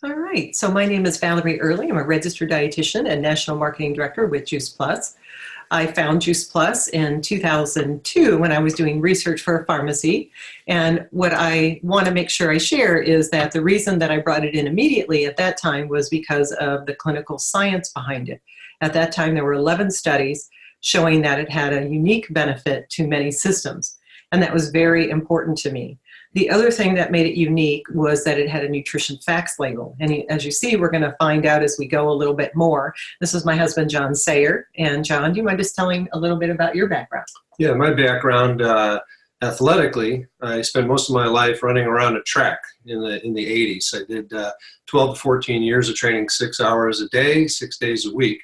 All right. So my name is Valerie Early. I'm a registered dietitian and national marketing director with Juice Plus. I found Juice Plus in 2002 when I was doing research for a pharmacy. And what I want to make sure I share is that the reason that I brought it in immediately at that time was because of the clinical science behind it. At that time, there were 11 studies showing that it had a unique benefit to many systems. And that was very important to me. The other thing that made it unique was that it had a nutrition facts label. And as you see, we're going to find out as we go a little bit more. This is my husband, Joan Sayre. And John, do you mind just telling a little bit about your background? Yeah, my background athletically, I spent most of my life running around a track in the 80s. I did 12 to 14 years of training 6 hours a day, 6 days a week.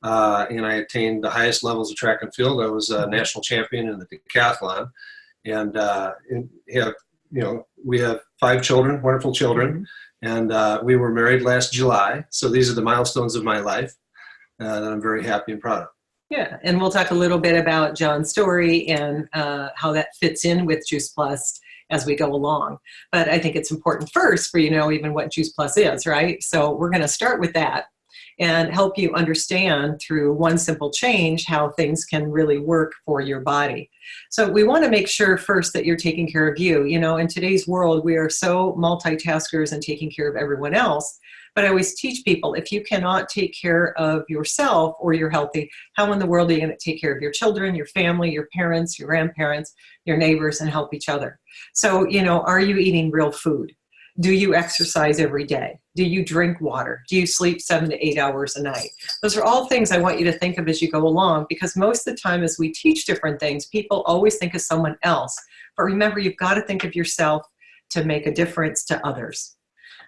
And I attained the highest levels of track and field. I was a national champion in the decathlon. And we have 5 children, wonderful children, and we were married last July. So these are the milestones of my life that I'm very happy and proud of. Yeah, and we'll talk a little bit about John's story and how that fits in with Juice Plus as we go along. But I think it's important first for you to know even what Juice Plus is, right? So we're going to start with that and help you understand through one simple change how things can really work for your body. So we want to make sure first that you're taking care of you. You know, in today's world, we are so multitaskers and taking care of everyone else. But I always teach people, if you cannot take care of yourself or you're healthy, how in the world are you going to take care of your children, your family, your parents, your grandparents, your neighbors, and help each other? So, you know, are you eating real food? Do you exercise every day? Do you drink water? Do you sleep 7 to 8 hours a night? Those are all things I want you to think of as you go along, because most of the time as we teach different things, people always think of someone else. But remember, you've got to think of yourself to make a difference to others.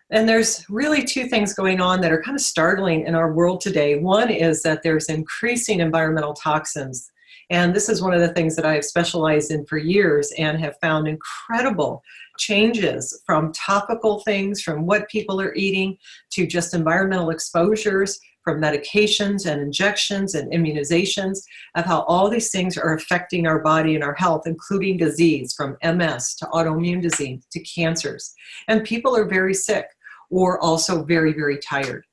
And there's really 2 things going on that are kind of startling in our world today. One is that there's increasing environmental toxins. And this is one of the things that I have specialized in for years and have found incredible changes from topical things, from what people are eating, to just environmental exposures, from medications and injections and immunizations, of how all these things are affecting our body and our health, including disease, from MS to autoimmune disease to cancers. And people are very sick or also very, very tired.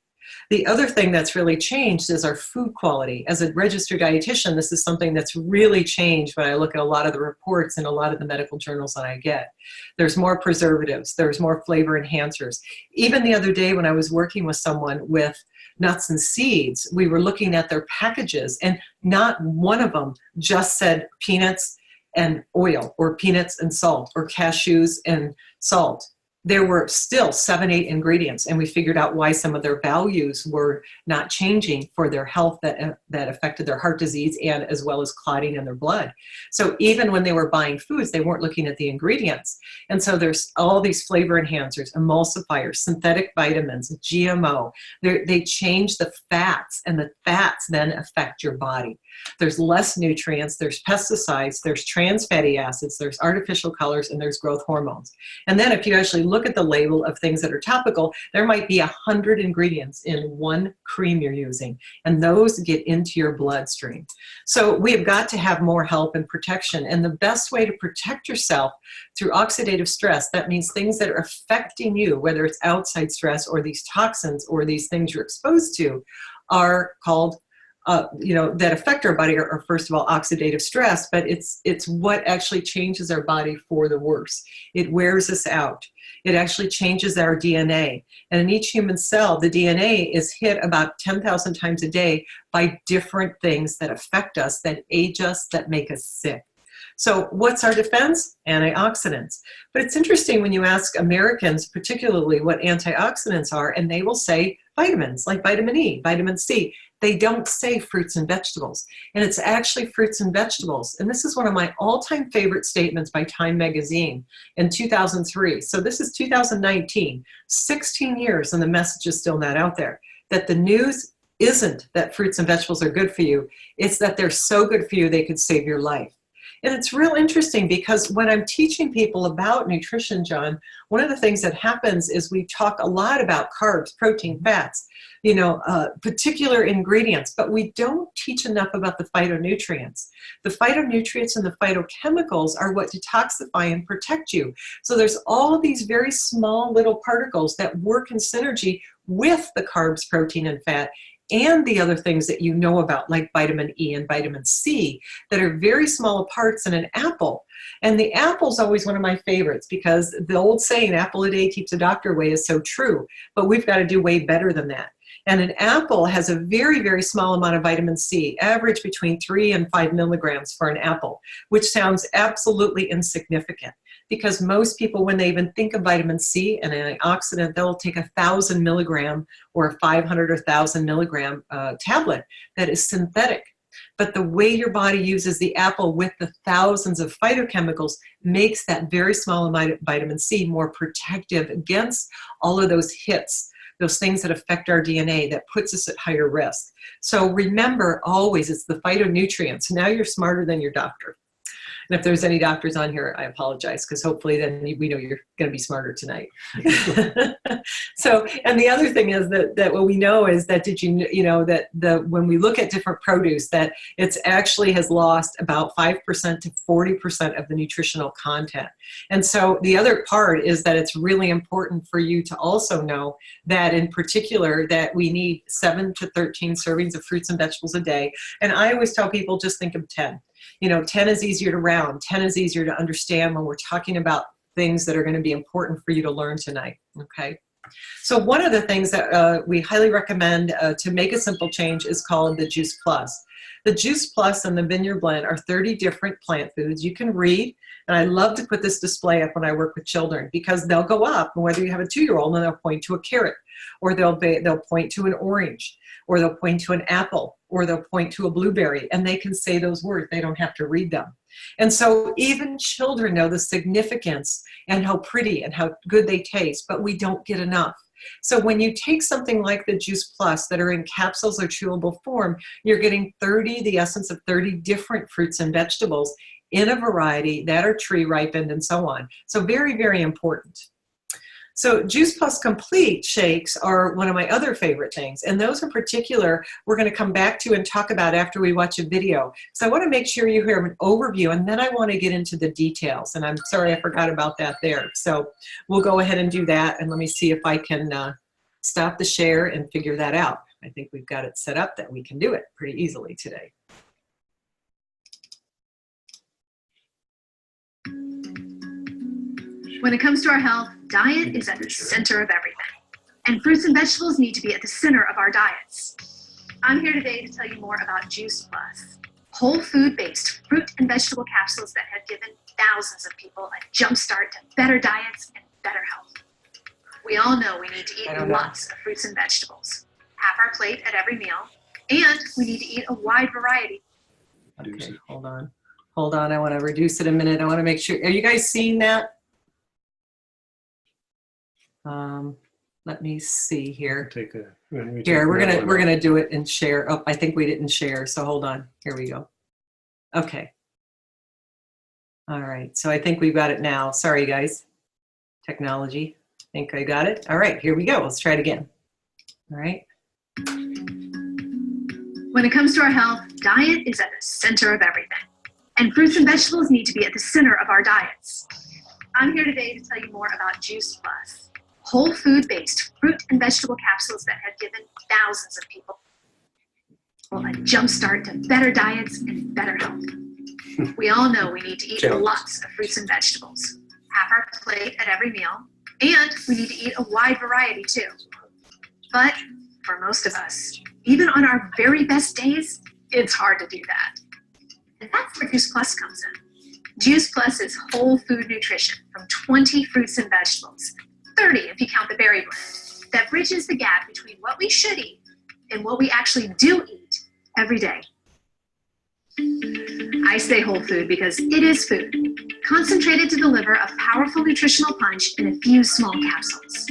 The other thing that's really changed is our food quality. As a registered dietitian, this is something that's really changed when I look at a lot of the reports and a lot of the medical journals that I get. There's more preservatives, there's more flavor enhancers. Even the other day when I was working with someone with nuts and seeds, we were looking at their packages and not one of them just said peanuts and oil or peanuts and salt or cashews and salt. There were still 7, 8 ingredients, and we figured out why some of their values were not changing for their health that affected their heart disease and as well as clotting in their blood. So even when they were buying foods, they weren't looking at the ingredients. And so there's all these flavor enhancers, emulsifiers, synthetic vitamins, GMO. They change the fats, and the fats then affect your body. There's less nutrients, there's pesticides, there's trans fatty acids, there's artificial colors, and there's growth hormones. And then if you actually look at the label of things that are topical, there might be 100 ingredients in one cream you're using, and those get into your bloodstream. So we have got to have more help and protection, and the best way to protect yourself through oxidative stress, that means things that are affecting you, whether it's outside stress or these toxins or these things you're exposed to, are called that affect our body are first of all oxidative stress, but it's what actually changes our body for the worse. It wears us out. It actually changes our DNA. And in each human cell, the DNA is hit about 10,000 times a day by different things that affect us, that age us, that make us sick. So what's our defense? Antioxidants. But it's interesting when you ask Americans particularly what antioxidants are, and they will say vitamins like vitamin E, vitamin C. They don't say fruits and vegetables. And it's actually fruits and vegetables. And this is one of my all-time favorite statements by Time magazine in 2003. So this is 2019, 16 years, and the message is still not out there. That the news isn't that fruits and vegetables are good for you. It's that they're so good for you they could save your life. And it's real interesting because when I'm teaching people about nutrition, John, one of the things that happens is we talk a lot about carbs, protein, fats, particular ingredients, but we don't teach enough about the phytonutrients. The phytonutrients and the phytochemicals are what detoxify and protect you. So there's all these very small little particles that work in synergy with the carbs, protein, and fat, and the other things that you know about, like vitamin E and vitamin C, that are very small parts in an apple. And the apple's always one of my favorites because the old saying, apple a day keeps a doctor away, is so true. But we've got to do way better than that. And an apple has a very, very small amount of vitamin C, average between 3 and 5 milligrams for an apple, which sounds absolutely insignificant. Because most people, when they even think of vitamin C and an antioxidant, they'll take 1,000 milligram or a 500 or 1,000 milligram tablet that is synthetic. But the way your body uses the apple with the thousands of phytochemicals makes that very small amount of vitamin C more protective against all of those hits, those things that affect our DNA, that puts us at higher risk. So remember always, it's the phytonutrients. Now you're smarter than your doctor. And if there's any doctors on here, I apologize, because hopefully then we know you're going to be smarter tonight. So, and the other thing is that what we know is that when we look at different produce, that it's actually has lost about 5% to 40% of the nutritional content. And so the other part is that it's really important for you to also know that in particular that we need 7 to 13 servings of fruits and vegetables a day. And I always tell people, just think of 10. 10 is easier to round. 10 is easier to understand when we're talking about things that are going to be important for you to learn tonight, okay? So one of the things that we highly recommend to make a simple change is called the Juice Plus. The Juice Plus and the Vineyard Blend are 30 different plant foods. You can read, and I love to put this display up when I work with children because they'll go up, and whether you have a 2-year-old, and they'll point to a carrot, or they'll point to an orange, or they'll point to an apple, or they'll point to a blueberry, and they can say those words. They don't have to read them. And so even children know the significance and how pretty and how good they taste, but we don't get enough. So when you take something like the Juice Plus that are in capsules or chewable form, you're getting the essence of 30 different fruits and vegetables in a variety that are tree ripened and so on. So very, very important. So Juice Plus Complete shakes are one of my other favorite things. And those in particular, we're going to come back to and talk about after we watch a video. So I want to make sure you hear an overview, and then I want to get into the details. And I'm sorry I forgot about that there. So we'll go ahead and do that. And let me see if I can stop the share and figure that out. I think we've got it set up that we can do it pretty easily today. When it comes to our health, diet is at the center of everything. And fruits and vegetables need to be at the center of our diets. I'm here today to tell you more about Juice Plus, whole food-based fruit and vegetable capsules that have given thousands of people a jump start to better diets and better health. We all know we need to eat lots of fruits and vegetables, half our plate at every meal, and we need to eat a wide variety. Okay, hold on. Hold on, I want to reduce it a minute. I want to make sure, are you guys seeing that? Let me see here. Here, we're gonna do it and share. Oh, I think we didn't share, so hold on. Here we go. Okay. All right, so I think we've got it now. Sorry, guys. Technology. I think I got it. All right, here we go. Let's try it again. All right. When it comes to our health, diet is at the center of everything. And fruits and vegetables need to be at the center of our diets. I'm here today to tell you more about Juice Plus, whole food-based fruit and vegetable capsules that have given thousands of people a jump start to better diets and better health. We all know we need to eat lots of fruits and vegetables, half our plate at every meal, and we need to eat a wide variety too. But for most of us, even on our very best days, it's hard to do that. And that's where Juice Plus comes in. Juice Plus is whole food nutrition from 20 fruits and vegetables, 30 if you count the berry blend, that bridges the gap between what we should eat and what we actually do eat every day. I say whole food because it is food, concentrated to deliver a powerful nutritional punch in a few small capsules.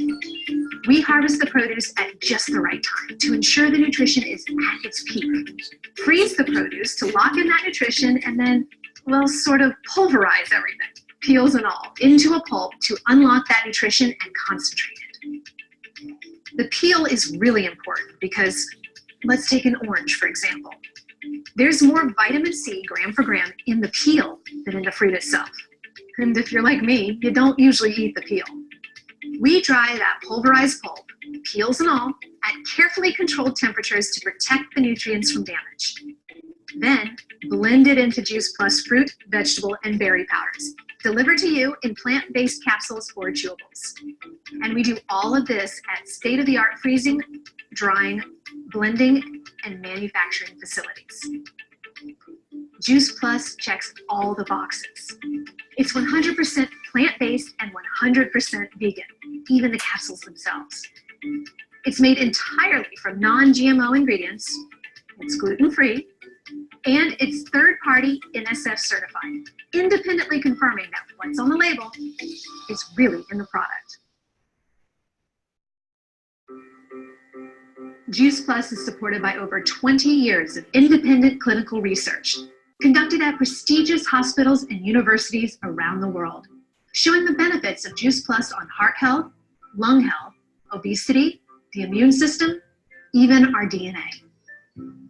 We harvest the produce at just the right time to ensure the nutrition is at its peak. Freeze the produce to lock in that nutrition, and then well, sort of pulverize everything, peels and all, into a pulp to unlock that nutrition and concentrate it. The peel is really important because let's take an orange, for example. There's more vitamin C gram for gram in the peel than in the fruit itself. And if you're like me, you don't usually eat the peel. We dry that pulverized pulp, peels and all, at carefully controlled temperatures to protect the nutrients from damage. Then, blend it into Juice Plus fruit, vegetable, and berry powders, delivered to you in plant-based capsules or chewables. And we do all of this at state-of-the-art freezing, drying, blending, and manufacturing facilities. Juice Plus checks all the boxes. It's 100% plant-based and 100% vegan, even the capsules themselves. It's made entirely from non-GMO ingredients, it's gluten-free, and it's third-party NSF certified, independently confirming that what's on the label is really in the product. Juice Plus is supported by over 20 years of independent clinical research conducted at prestigious hospitals and universities around the world, showing the benefits of Juice Plus on heart health, lung health, obesity, the immune system, even our DNA.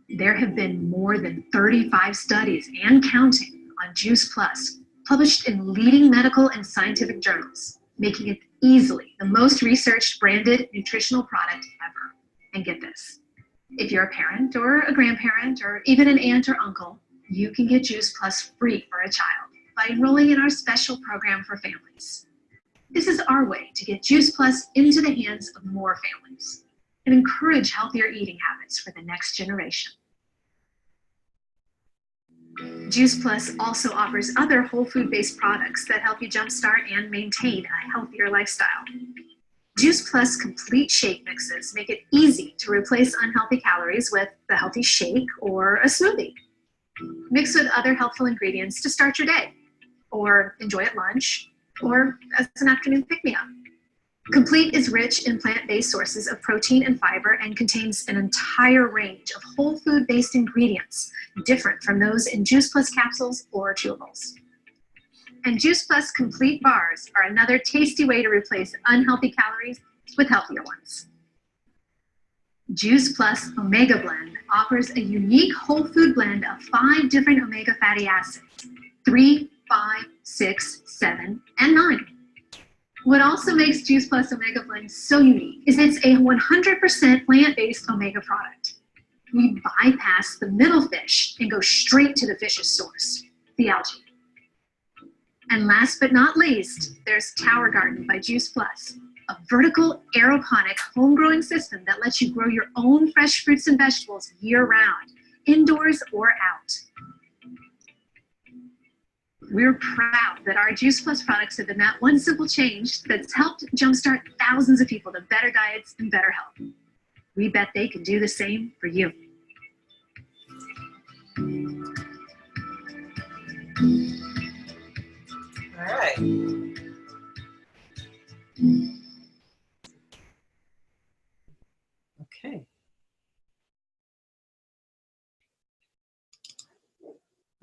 There have been more than 35 studies and counting on Juice Plus, published in leading medical and scientific journals, making it easily the most researched branded nutritional product ever. And get this, if you're a parent or a grandparent or even an aunt or uncle, you can get Juice Plus free for a child by enrolling in our special program for families. This is our way to get Juice Plus into the hands of more families and encourage healthier eating habits for the next generation. Juice Plus also offers other whole food-based products that help you jumpstart and maintain a healthier lifestyle. Juice Plus complete shake mixes make it easy to replace unhealthy calories with a healthy shake or a smoothie. Mix with other helpful ingredients to start your day, or enjoy at lunch, or as an afternoon pick-me-up. Complete is rich in plant-based sources of protein and fiber and contains an entire range of whole food-based ingredients, different from those in Juice Plus capsules or chewables. And Juice Plus complete bars are another tasty way to replace unhealthy calories with healthier ones. Juice Plus Omega Blend offers a unique whole food blend of 5 different omega fatty acids, 3, 5, 6, 7, and 9. What also makes Juice Plus Omega Blend so unique is it's a 100% plant-based omega product. We bypass the middle fish and go straight to the fish's source, the algae. And last but not least, there's Tower Garden by Juice Plus, a vertical aeroponic home-growing system that lets you grow your own fresh fruits and vegetables year-round, indoors or out. We're proud that our Juice Plus products have been that one simple change that's helped jumpstart thousands of people to better diets and better health. We bet they can do the same for you. All right. Okay.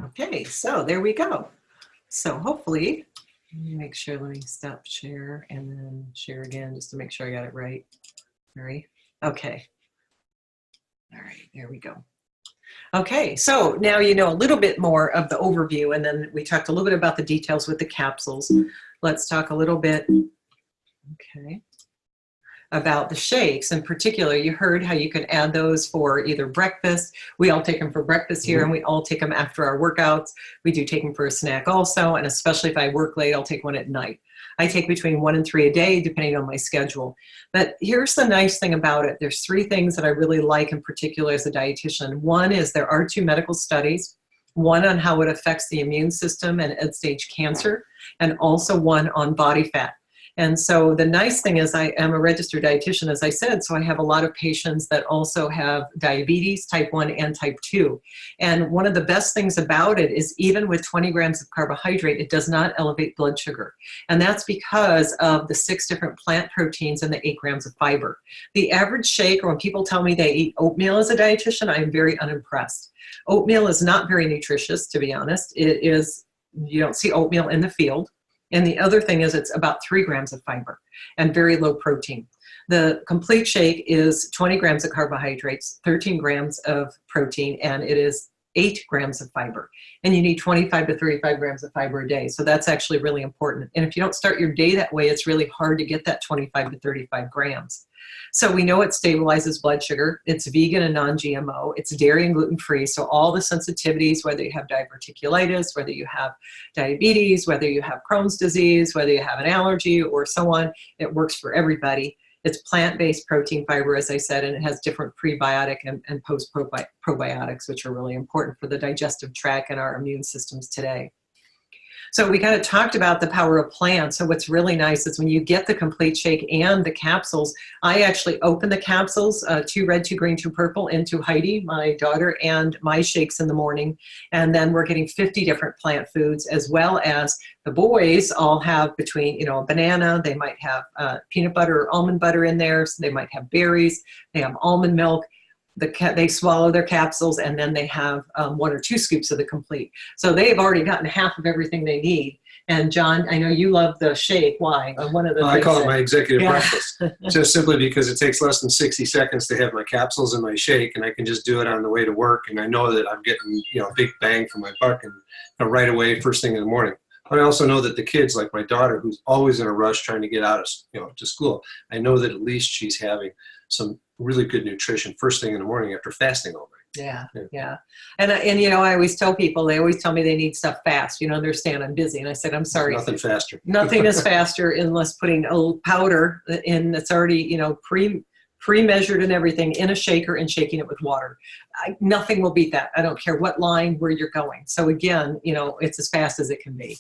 Okay, so there we go. So hopefully, let me make sure, let me stop share and then share again just to make sure I got it right. Sorry. Okay. All right, there we go. Okay, so now you know a little bit more of the overview, and then we talked a little bit about the details with the capsules. Let's talk a little bit, okay, about the shakes. In particular, you heard how you can add those for either breakfast. We all take them for breakfast here, and we all take them after our workouts. We do take them for a snack also, and especially if I work late, I'll take one at night. I take between 1 and 3 a day, depending on my schedule. But here's the nice thing about it. There's 3 things that I really like in particular as a dietitian. One is there are 2 medical studies, one on how it affects the immune system and end-stage cancer, and also one on body fat. And so the nice thing is I am a registered dietitian, as I said, so I have a lot of patients that also have diabetes, type 1 and type 2. And one of the best things about it is even with 20 grams of carbohydrate, it does not elevate blood sugar. And that's because of the 6 different plant proteins and the 8 grams of fiber. The average shake, or when people tell me they eat oatmeal as a dietitian, I am very unimpressed. Oatmeal is not very nutritious, to be honest. It is, you don't see oatmeal in the field. And the other thing is it's about 3 grams of fiber and very low protein. The complete shake is 20 grams of carbohydrates, 13 grams of protein, and it is 8 grams of fiber. And you need 25 to 35 grams of fiber a day. So that's actually really important. And if you don't start your day that way, it's really hard to get that 25 to 35 grams. So we know it stabilizes blood sugar. It's vegan and non-GMO. It's dairy and gluten-free. So all the sensitivities, whether you have diverticulitis, whether you have diabetes, whether you have Crohn's disease, whether you have an allergy or so on, it works for everybody. It's plant-based protein fiber, as I said, and it has different prebiotic and post-probiotics, which are really important for the digestive tract and our immune systems today. So we kind of talked about the power of plants. So what's really nice is when you get the complete shake and the capsules, I actually open the capsules, 2 red, 2 green, 2 purple, into Heidi, my daughter, and my shakes in the morning. And then we're getting 50 different plant foods, as well as the boys all have between, a banana, they might have peanut butter or almond butter in there, so they might have berries, they have almond milk. They swallow their capsules, and then they have 1 or 2 scoops of the complete. So they've already gotten half of everything they need. And John, I know you love the shake. Why? One of the I call it my executive yeah. breakfast, just simply because it takes less than 60 seconds to have my capsules and my shake, and I can just do it on the way to work, and I know that I'm getting a big bang for my buck, and right away, first thing in the morning. But I also know that the kids, like my daughter, who's always in a rush trying to get out of to school, I know that at least she's having some really good nutrition first thing in the morning after fasting all night. Yeah. And I always tell people, they always tell me they need stuff fast. Understand I'm busy. And I said, I'm sorry. Nothing faster. Nothing is faster unless putting a little powder in that's already, pre-measured and everything in a shaker and shaking it with water. Nothing will beat that. I don't care what line where you're going. So again, it's as fast as it can be.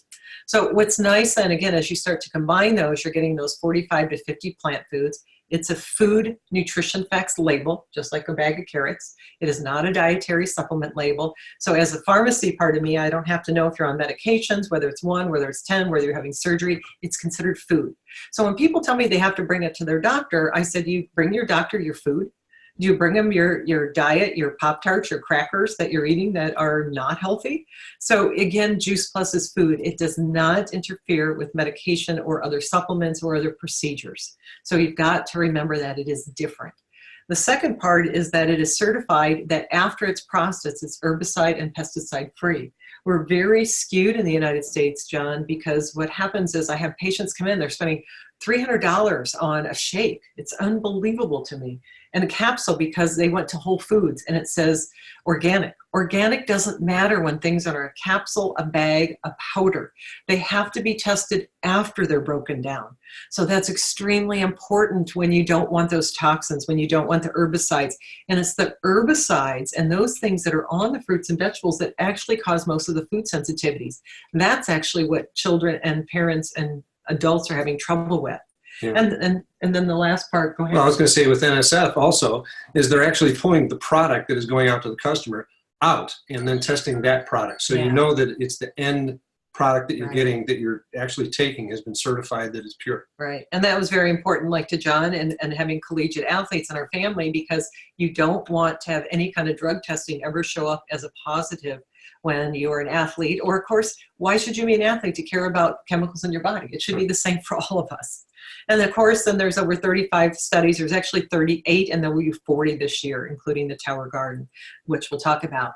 So what's nice then, again, as you start to combine those, you're getting those 45 to 50 plant foods. It's a food nutrition facts label, just like a bag of carrots. It is not a dietary supplement label. So as a pharmacy part of me, I don't have to know if you're on medications, whether it's 1, whether it's 10, whether you're having surgery, it's considered food. So when people tell me they have to bring it to their doctor, I said, you bring your doctor your food. Do you bring them your diet, your Pop-Tarts, your crackers that you're eating that are not healthy? So again, Juice Plus is food. It does not interfere with medication or other supplements or other procedures. So you've got to remember that it is different. The second part is that it is certified that after it's processed, it's herbicide and pesticide free. We're very skewed in the United States, John, because what happens is I have patients come in, they're spending $300 on a shake. It's unbelievable to me. And a capsule because they went to Whole Foods and it says organic. Organic doesn't matter when things are a capsule, a bag, a powder. They have to be tested after they're broken down. So that's extremely important when you don't want those toxins, when you don't want the herbicides. And it's the herbicides and those things that are on the fruits and vegetables that actually cause most of the food sensitivities. That's actually what children and parents and adults are having trouble with. Yeah. And then the last part, go ahead. Well, I was going to say with NSF also is they're actually pulling the product that is going out to the customer out and then testing that product. So you know that it's the end product that you're getting, that you're actually taking, has been certified that it's pure. Right. And that was very important, like to John and having collegiate athletes in our family, because you don't want to have any kind of drug testing ever show up as a positive when you're an athlete. Or of course, why should you be an athlete to care about chemicals in your body? It should be the same for all of us. And of course, then there's over 35 studies. There's actually 38, and there will be 40 this year, including the Tower Garden, which we'll talk about.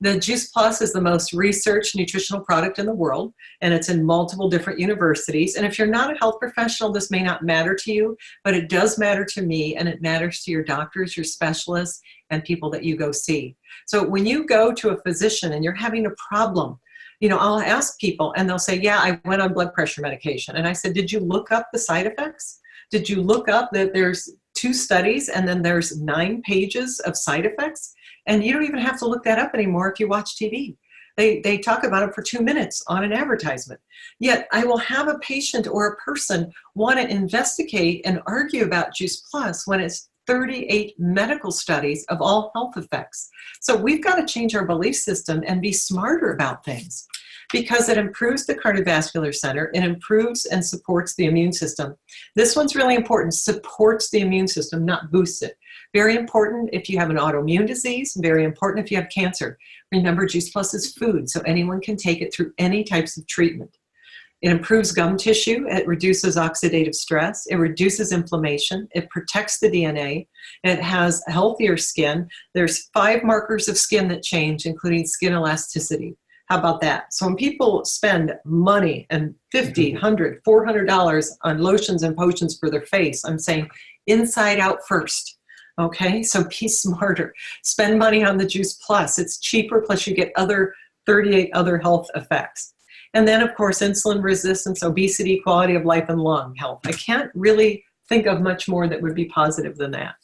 The Juice Plus is the most researched nutritional product in the world, and it's in multiple different universities. And if you're not a health professional, this may not matter to you, but it does matter to me, and it matters to your doctors, your specialists, and people that you go see. So when you go to a physician and you're having a problem, I'll ask people and they'll say, yeah, I went on blood pressure medication. And I said, did you look up the side effects? Did you look up that there's 2 studies and then there's 9 pages of side effects? And you don't even have to look that up anymore if you watch TV. They talk about it for 2 minutes on an advertisement. Yet I will have a patient or a person want to investigate and argue about Juice Plus when it's 38 medical studies of all health effects. So we've got to change our belief system and be smarter about things, because it improves the cardiovascular center, it improves and supports the immune system. This one's really important, supports the immune system, not boosts it. Very important if you have an autoimmune disease, very important if you have cancer. Remember, Juice Plus is food, so anyone can take it through any types of treatment. It improves gum tissue, it reduces oxidative stress, it reduces inflammation, it protects the DNA, it has healthier skin. There's 5 markers of skin that change, including skin elasticity. How about that? So when people spend money and $50, $100, $400 on lotions and potions for their face, I'm saying inside out first. Okay, so be smarter. Spend money on the Juice Plus. It's cheaper, plus you get 38 other health effects. And then, of course, insulin resistance, obesity, quality of life, and lung health. I can't really think of much more that would be positive than that,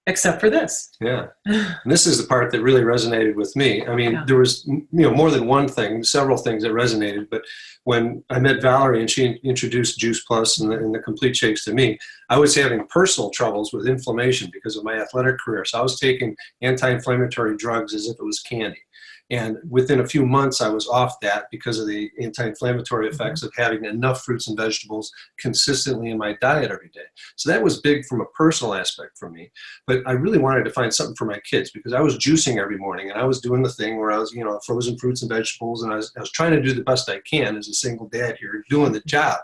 except for this. Yeah. And this is the part that really resonated with me. I mean, there was more than one thing, several things that resonated. But when I met Valerie and she introduced Juice Plus and the complete shakes to me, I was having personal troubles with inflammation because of my athletic career. So I was taking anti-inflammatory drugs as if it was candy. And within a few months, I was off that because of the anti-inflammatory effects of having enough fruits and vegetables consistently in my diet every day. So that was big from a personal aspect for me. But I really wanted to find something for my kids because I was juicing every morning and I was doing the thing where I was, frozen fruits and vegetables, and I was trying to do the best I can as a single dad here, doing the job.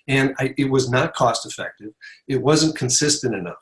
And it was not cost effective. It wasn't consistent enough.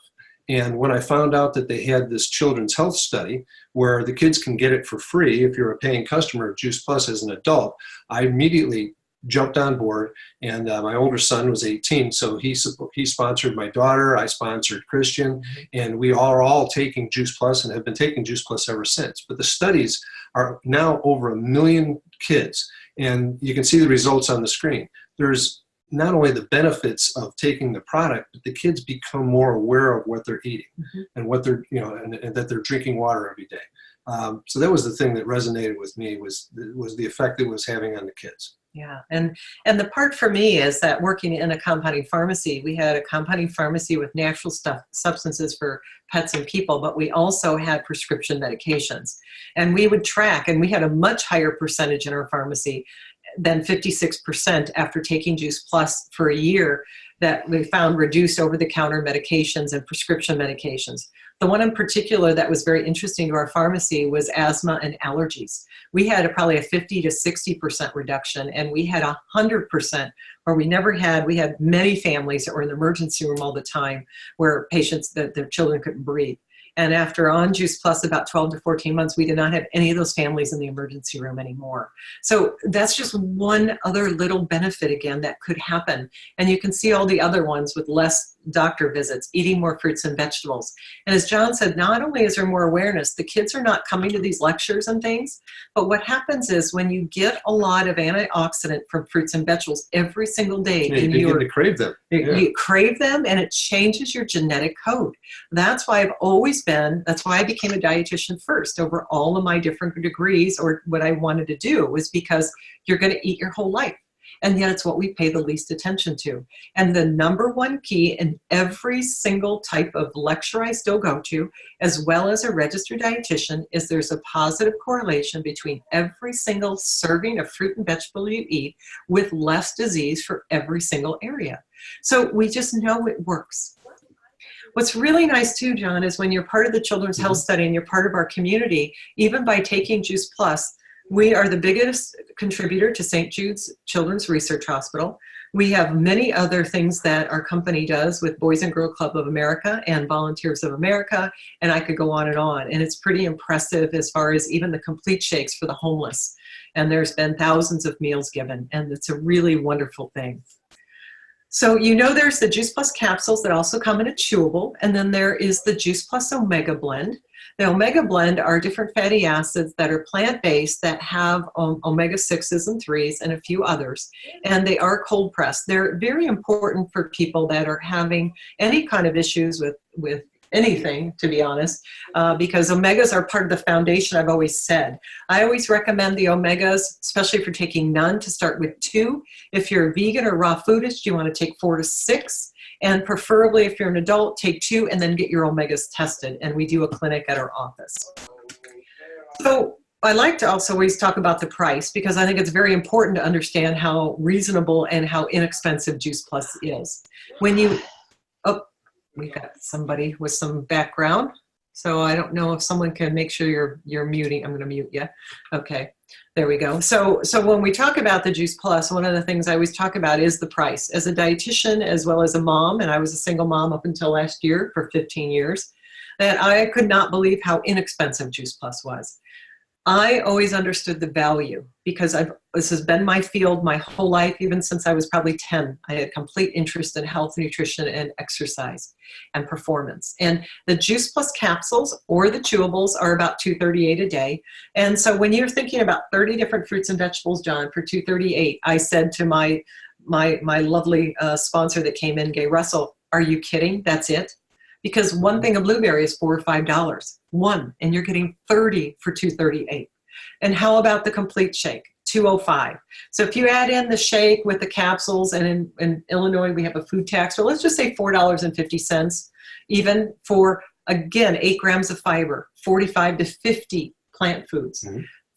And when I found out that they had this children's health study where the kids can get it for free if you're a paying customer of Juice Plus as an adult, I immediately jumped on board. And my older son was 18, so he sponsored my daughter. I sponsored Christian, and we are all taking Juice Plus and have been taking Juice Plus ever since. But the studies are now over 1 million kids, and you can see the results on the screen. There's not only the benefits of taking the product, but the kids become more aware of what they're eating and what they're, and that they're drinking water every day. So that was the thing that resonated with me was the effect it was having on the kids. Yeah, and the part for me is that working in a compounding pharmacy, we had a compounding pharmacy with natural substances for pets and people, but we also had prescription medications. And we would track, and we had a much higher percentage in our pharmacy than 56% after taking Juice Plus for a year that we found reduced over-the-counter medications and prescription medications. The one in particular that was very interesting to our pharmacy was asthma and allergies. We had probably a 50 to 60% reduction, and we had 100% where we had many families that were in the emergency room all the time where patients, that their children couldn't breathe. And after on Juice Plus, about 12 to 14 months, we did not have any of those families in the emergency room anymore. So that's just one other little benefit, again, that could happen. And you can see all the other ones with less doctor visits, eating more fruits and vegetables. And as John said, not only is there more awareness, the kids are not coming to these lectures and things, but what happens is when you get a lot of antioxidant from fruits and vegetables every single day, you begin to crave them. You crave them, and it changes your genetic code. That's why that's why I became a dietitian first over all of my different degrees, or what I wanted to do was because you're going to eat your whole life. And yet it's what we pay the least attention to. And the number one key in every single type of lecture I still go to, as well as a registered dietitian, is there's a positive correlation between every single serving of fruit and vegetable you eat with less disease for every single area. So we just know it works. What's really nice too, John, is when you're part of the Children's Health Study and you're part of our community, even by taking Juice Plus, we are the biggest contributor to St. Jude's Children's Research Hospital. We have many other things that our company does with Boys and Girl Club of America and Volunteers of America, and I could go on. And it's pretty impressive as far as even the complete shakes for the homeless. And there's been thousands of meals given, and it's a really wonderful thing. So there's the Juice Plus capsules that also come in a chewable, and then there is the Juice Plus Omega Blend. The Omega Blend are different fatty acids that are plant-based that have omega-6s and 3s and a few others, and they are cold pressed. They're very important for people that are having any kind of issues with anything, to be honest, because omegas are part of the foundation. I've always said. I always recommend the omegas, especially if you're taking none, to start with 2. If you're a vegan or raw foodist, you want to take 4 to 6. And preferably, if you're an adult, take 2 and then get your omegas tested. And we do a clinic at our office. So I like to also always talk about the price, because I think it's very important to understand how reasonable and how inexpensive Juice Plus is. When you, oh, we got somebody with some background. So I don't know if someone can make sure you're muting. I'm going to mute you. Okay, there we go. So when we talk about the Juice Plus, one of the things I always talk about is the price. As a dietitian, as well as a mom, and I was a single mom up until last year for 15 years, that I could not believe how inexpensive Juice Plus was. I always understood the value, because this has been my field my whole life, even since I was probably 10. I had complete interest in health, nutrition, and exercise and performance. And the Juice Plus capsules or the chewables are about $238 a day. And so when you're thinking about 30 different fruits and vegetables, John, for $238, I said to my lovely sponsor that came in, Gay Russell, are you kidding? That's it? Because one thing of blueberry is $4 or $5, one, and you're getting 30 for $238. And how about the complete shake? $205. So if you add in the shake with the capsules, and in Illinois we have a food tax, or let's just say $4.50, even for, again, 8 grams of fiber, 45 to 50 plant foods.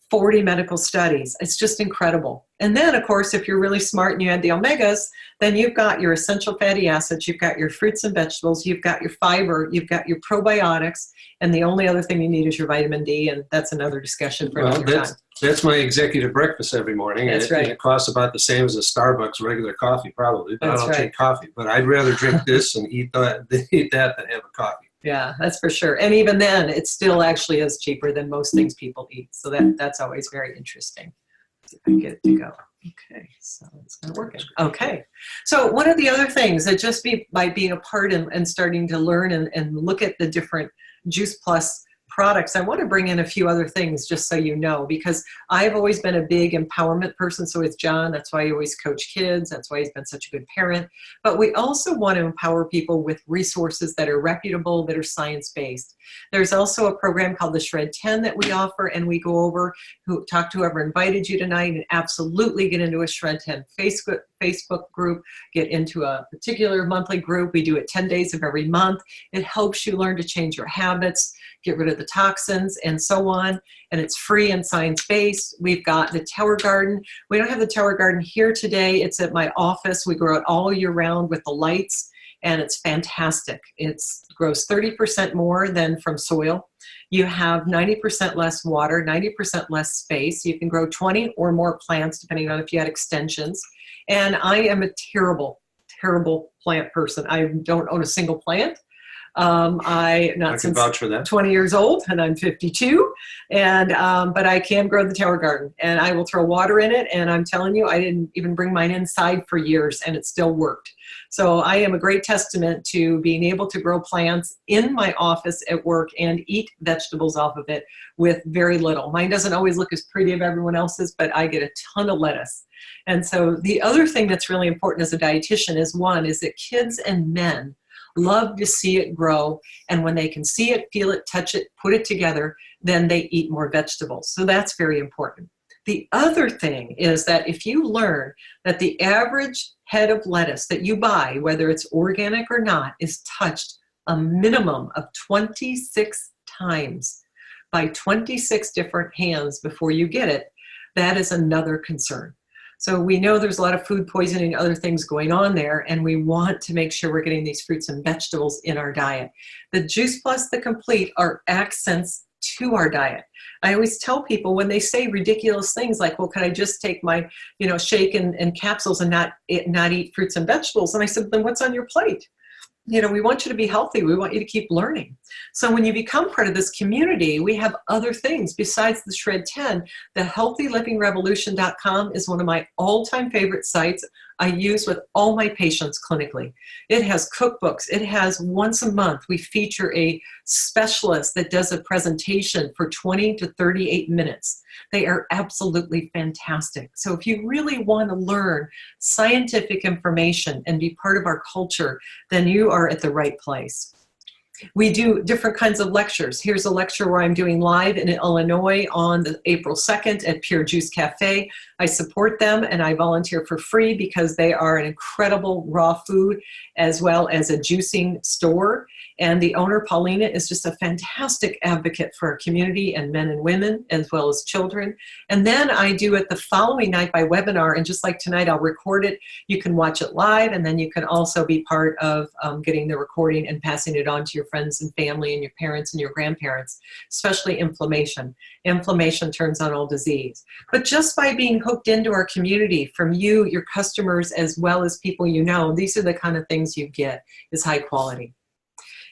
40 medical studies. It's just incredible. And then, of course, if you're really smart and you add the omegas, then you've got your essential fatty acids, you've got your fruits and vegetables, you've got your fiber, you've got your probiotics, and the only other thing you need is your vitamin D, and that's another discussion for another time. That's my executive breakfast every morning. That's right. And it costs about the same as a Starbucks regular coffee, probably, but That's I don't drink coffee. But I'd rather drink this and eat that than have a coffee. Yeah, that's for sure. And even then, it still actually is cheaper than most things people eat. So that's always very interesting. See if I can get it to go. Okay, so it's not working. Okay, so one of the other things that just by being a part and starting to learn and look at the different Juice Plus products, I want to bring in a few other things just so you know, because I've always been a big empowerment person. So with John, that's why he always coach kids. That's why he's been such a good parent. But we also want to empower people with resources that are reputable, that are science-based. There's also a program called the Shred 10 that we offer, and we go over, talk to whoever invited you tonight, and absolutely get into a Shred 10 Facebook group, get into a particular monthly group. We do it 10 days of every month. It helps you learn to change your habits, get rid of the toxins, and so on. And it's free and science-based. We've got the Tower Garden. We don't have the Tower Garden here today. It's at my office. We grow it all year round with the lights, and it's fantastic. It grows 30% more than from soil. You have 90% less water, 90% less space. You can grow 20 or more plants, depending on if you had extensions. And I am a terrible, terrible plant person. I don't own a single plant. I can vouch for that. 20 years old, and I'm 52, and but I can grow the Tower Garden, and I will throw water in it, and I'm telling you, I didn't even bring mine inside for years, and it still worked. So I am a great testament to being able to grow plants in my office at work and eat vegetables off of it with very little. Mine doesn't always look as pretty as everyone else's, but I get a ton of lettuce. And so the other thing that's really important as a dietitian is that kids and men love to see it grow, and when they can see it, feel it, touch it, put it together, then they eat more vegetables. So that's very important. The other thing is that if you learn that the average head of lettuce that you buy, whether it's organic or not, is touched a minimum of 26 times by 26 different hands before you get it, that is another concern. So we know there's a lot of food poisoning, other things going on there, and we want to make sure we're getting these fruits and vegetables in our diet. The Juice Plus, the Complete are accents to our diet. I always tell people when they say ridiculous things like, well, can I just take my, shake and capsules and not eat fruits and vegetables? And I said, then what's on your plate? We want you to be healthy. We want you to keep learning. So when you become part of this community, we have other things besides the Shred 10. The healthylivingrevolution.com is one of my all-time favorite sites I use with all my patients clinically. It has cookbooks. It has once a month, we feature a specialist that does a presentation for 20 to 38 minutes. They are absolutely fantastic. So if you really want to learn scientific information and be part of our culture, then you are at the right place. We do different kinds of lectures. Here's a lecture where I'm doing live in Illinois on April 2nd at Pure Juice Cafe. I support them and I volunteer for free because they are an incredible raw food as well as a juicing store. And the owner, Paulina, is just a fantastic advocate for our community and men and women as well as children. And then I do it the following night by webinar. And just like tonight, I'll record it. You can watch it live, and then you can also be part of getting the recording and passing it on to your friends and family and your parents and your grandparents, especially inflammation. Inflammation turns on all disease. But just by being hooked into our community from you, your customers, as well as people you know, these are the kind of things you get is high quality.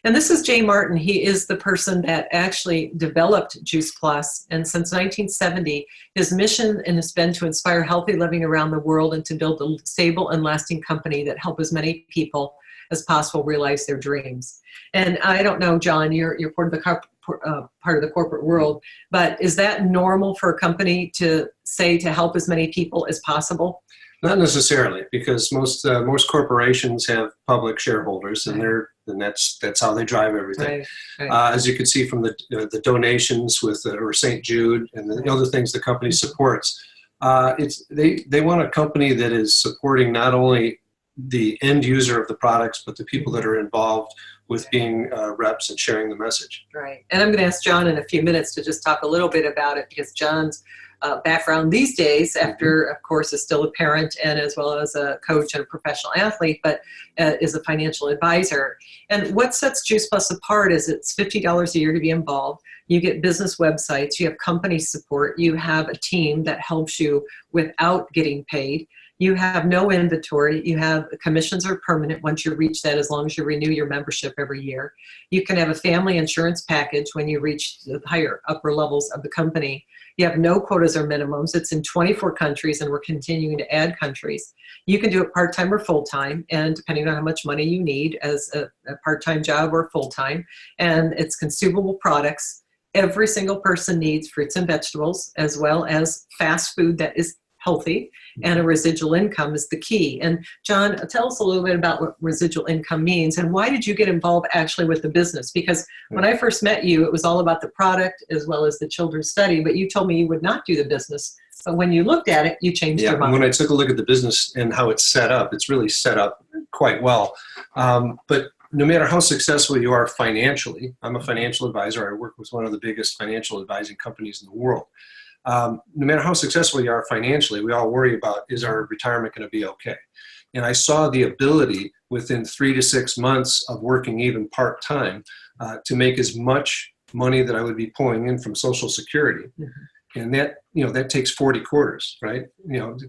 And this is Joan Martin. He is the person that actually developed Juice Plus. And since 1970, his mission has been to inspire healthy living around the world and to build a stable and lasting company that helps as many people as possible realize their dreams. And I don't know, John, you're part of the corporate world, but is that normal for a company to say to help as many people as possible? Not necessarily, because most corporations have public shareholders, and that's how they drive everything. Right. As you can see from the donations with or St. Jude and the other things the company supports, they want a company that is supporting not only the end user of the products, but the people that are involved with being reps and sharing the message. Right. And I'm going to ask John in a few minutes to just talk a little bit about it, because John's background these days, after, of course, is still a parent and as well as a coach and a professional athlete, but is a financial advisor. And what sets Juice Plus apart is it's $50 a year to be involved. You get business websites, you have company support, you have a team that helps you without getting paid. You have no inventory. You have commissions are permanent once you reach that, as long as you renew your membership every year. You can have a family insurance package when you reach the upper levels of the company. You have no quotas or minimums. It's in 24 countries, and we're continuing to add countries. You can do it part-time or full-time, and depending on how much money you need as a part-time job or full-time. And it's consumable products. Every single person needs fruits and vegetables, as well as fast food that is healthy, and a residual income is the key. And John, tell us a little bit about what residual income means, and why did you get involved actually with the business? Because when I first met you, it was all about the product as well as the children's study, but you told me you would not do the business. But when you looked at it, you changed your mind. When I took a look at the business and how it's set up, it's really set up quite well. But no matter how successful you are financially, I'm a financial advisor. I work with one of the biggest financial advising companies in the world. No matter how successful you are financially, we all worry about, is our retirement going to be okay? And I saw the ability within 3 to 6 months of working even part-time to make as much money that I would be pulling in from Social Security. Mm-hmm. And that takes 40 quarters, right?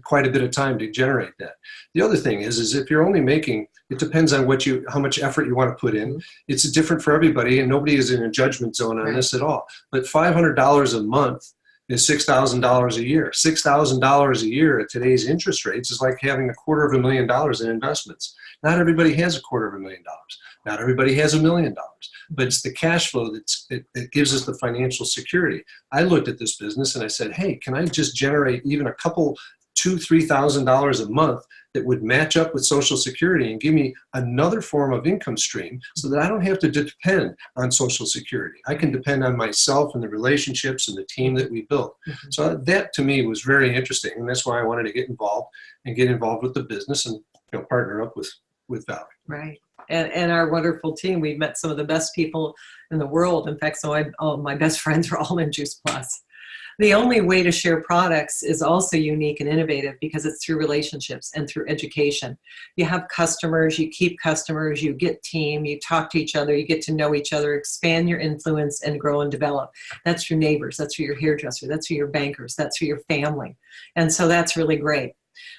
Quite a bit of time to generate that. The other thing is if you're only making, it depends on how much effort you want to put in. Mm-hmm. It's different for everybody, and nobody is in a judgment zone on this at all. But $500 a month is $6,000 a year. $6,000 a year at today's interest rates is like having $250,000 in investments. Not everybody has $250,000. Not everybody has $1 million. But it's the cash flow that gives us the financial security. I looked at this business and I said, hey, can I just generate even a couple, $2,000-$3,000 a month that would match up with Social Security and give me another form of income stream so that I don't have to depend on Social Security. I can depend on myself and the relationships and the team that we built. Mm-hmm. So that to me was very interesting, and that's why I wanted to get involved with the business and partner up with Valerie. Right. And our wonderful team. We've met some of the best people in the world. In fact, all my best friends are all in Juice Plus. The only way to share products is also unique and innovative because it's through relationships and through education. You have customers, you keep customers, you get team, you talk to each other, you get to know each other, expand your influence and grow and develop. That's your neighbors, that's for your hairdresser, that's for your bankers, that's for your family. And so that's really great.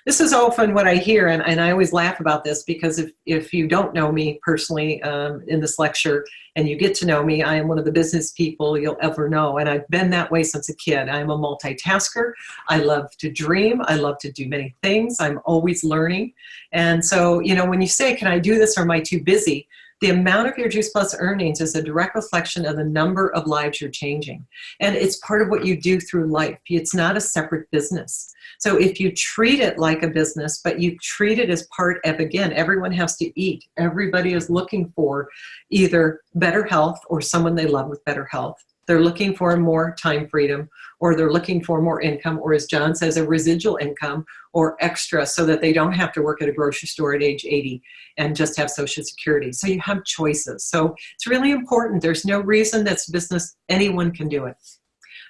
This is often what I hear, and I always laugh about this because if you don't know me personally in this lecture and you get to know me, I am one of the business people you'll ever know, and I've been that way since a kid. I'm a multitasker. I love to dream. I love to do many things. I'm always learning. And so, when you say, can I do this or am I too busy? The amount of your Juice Plus earnings is a direct reflection of the number of lives you're changing. And it's part of what you do through life. It's not a separate business. So if you treat it like a business, but you treat it as part of, again, everyone has to eat. Everybody is looking for either better health or someone they love with better health. They're looking for more time freedom, or they're looking for more income, or as John says, a residual income or extra so that they don't have to work at a grocery store at age 80 and just have Social Security. So you have choices. So it's really important. There's no reason that's business. Anyone can do it.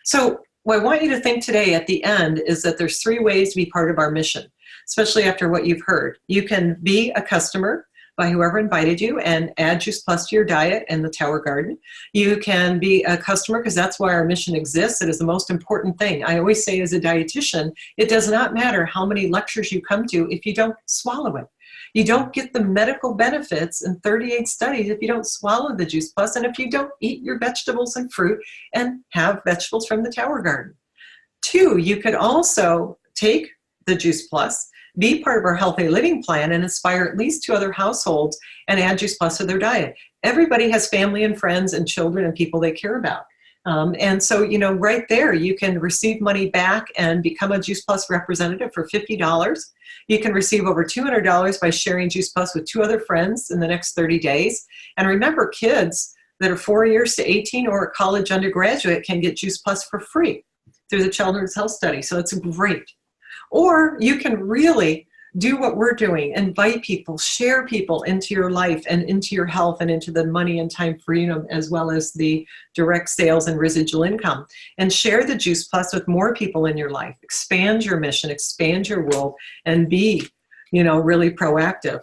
So what I want you to think today at the end is that there's 3 ways to be part of our mission, especially after what you've heard. You can be a customer by whoever invited you and add Juice Plus to your diet and the Tower Garden. You can be a customer because that's why our mission exists. It is the most important thing. I always say as a dietitian, it does not matter how many lectures you come to if you don't swallow it. You don't get the medical benefits in 38 studies if you don't swallow the Juice Plus and if you don't eat your vegetables and fruit and have vegetables from the Tower Garden. 2, you could also take the Juice Plus, be part of our healthy living plan, and inspire at least 2 other households and add Juice Plus to their diet. Everybody has family and friends and children and people they care about. And so, right there, you can receive money back and become a Juice Plus representative for $50. You can receive over $200 by sharing Juice Plus with 2 other friends in the next 30 days. And remember, kids that are 4 years to 18 or a college undergraduate can get Juice Plus for free through the Children's Health Study. So it's great. Or you can really do what we're doing, invite people, share people into your life and into your health and into the money and time freedom, as well as the direct sales and residual income, and share the Juice Plus with more people in your life. Expand your mission, expand your world, and be, really proactive.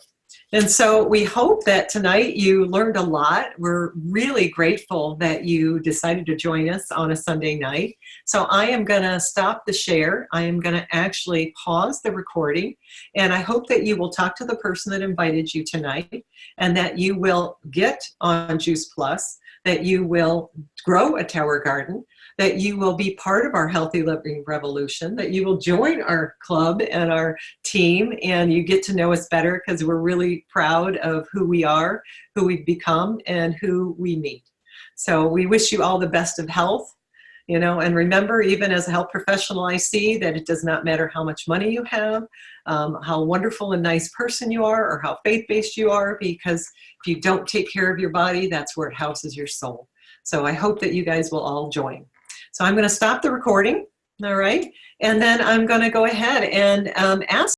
And so we hope that tonight you learned a lot. We're really grateful that you decided to join us on a Sunday night. So I am going to stop the share. I am going to actually pause the recording. And I hope that you will talk to the person that invited you tonight and that you will get on Juice Plus, that you will grow a Tower Garden, that you will be part of our healthy living revolution, that you will join our club and our team, and you get to know us better because we're really proud of who we are, who we've become, and who we meet. So we wish you all the best of health, and remember, even as a health professional, I see that it does not matter how much money you have, how wonderful and nice person you are, or how faith-based you are, because if you don't take care of your body, that's where it houses your soul. So I hope that you guys will all join. So I'm going to stop the recording, all right? And then I'm going to go ahead and ask